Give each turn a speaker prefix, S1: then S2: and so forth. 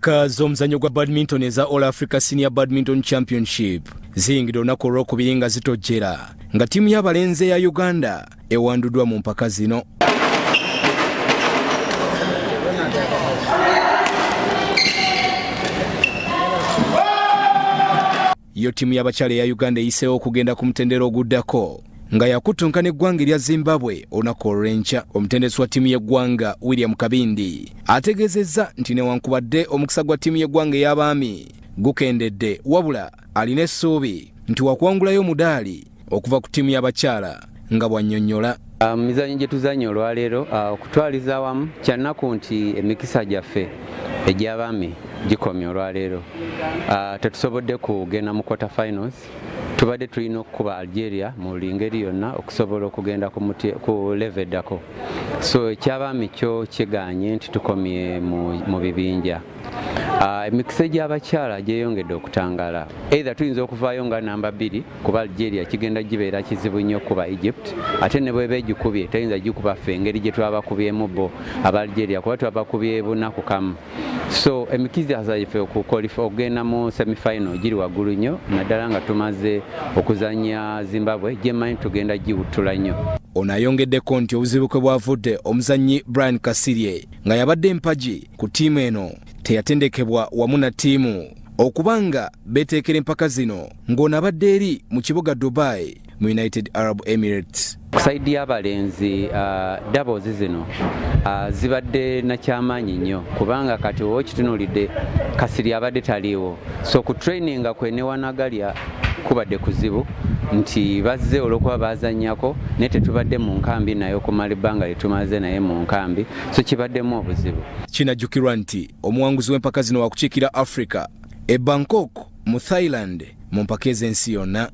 S1: Empaka z'omuzannyo gwa badminton eza All Africa Senior Badminton Championship ziyingidde olunaku olwokubiri nga zitojjera nga ttiimu ya balenzi ya Uganda ewanduddwa mu mpaka zino. Yo ttiimu y'abakyala ya Uganda eyiseewo okugenda ku mutendera oguddako nga yakutunkana eggwanga erya Zimbabwe olunaku olw'enkya. Omutendesi wa ttiimu y'eggwanga William Kabindi ategeezezza nti newankubadde omukisa gwa ttiimu y'eggwanga ey'abaami gukendedde, wabula alina essuubi nti wakuwangulayo omudaali okuva ku ttiimu y'abakyala nga bw'annyonnyola.
S2: Mizannyo gye tuzannya olwaleero okutwaliza awamu kyannaku nti emikisa gyaffe egy'abaami gikomye olwaleero. Tetusobodde kugenda mu quarter finals. Tubadde tulina okukuba Algeria mu ngeri yonna okusobola okugenda ku level eddako. So eky'abaami kyo kiganye nti tukomye mu bibinja. Emikisa gy'abakyala gyeyongedde okutangaala. Either tuyinza okuvaayo nga namba 2 kuba Algeria kigenda gibeera kizibu nnyo kuba Egypt, ate ne bweba egikubye tayinza gikuba ffe engeri gye twabakubyemu bo aba Algeria kuba twabakubye bunaku kamu. So emikisa zaffe okugenda mu semi-final giri waggulu nnyo, naddala nga tumaze okuzannya Zimbabwe gyemanyi tugenda giwuttula nnyo.
S1: Ono ayongeddeko nti obuzibu kwe bwavudde omuzannyi Brian Kasirye nga yabadde empagi ku ttiimu eno teyatendekebwa wamu na ttiimu okubanga beteekera empaka zino ng'ono abadde eri mu kibuga Dubai mu United Arab Emirates.
S2: Kusaidi y'abalenzi doubles zino zibadde nakyamaanyi nnyo kubanga kati w'okitunulidde Kasirye abadde taliiwo, so ku traininga kwe ne Wanagalya kubadde kuzibu nti bazze olwokuba bazannyako naye tetubadde mu nkambi naye okumala ebbanga lye tumaze naye mu nkambi, so kibaddemu obuzibu. Kinajjukirwa
S1: nti omuwanguzi w'empaka zino wakukiikira Africa e Bangkok mu Thailand mu mpaka ez'ensi yonna.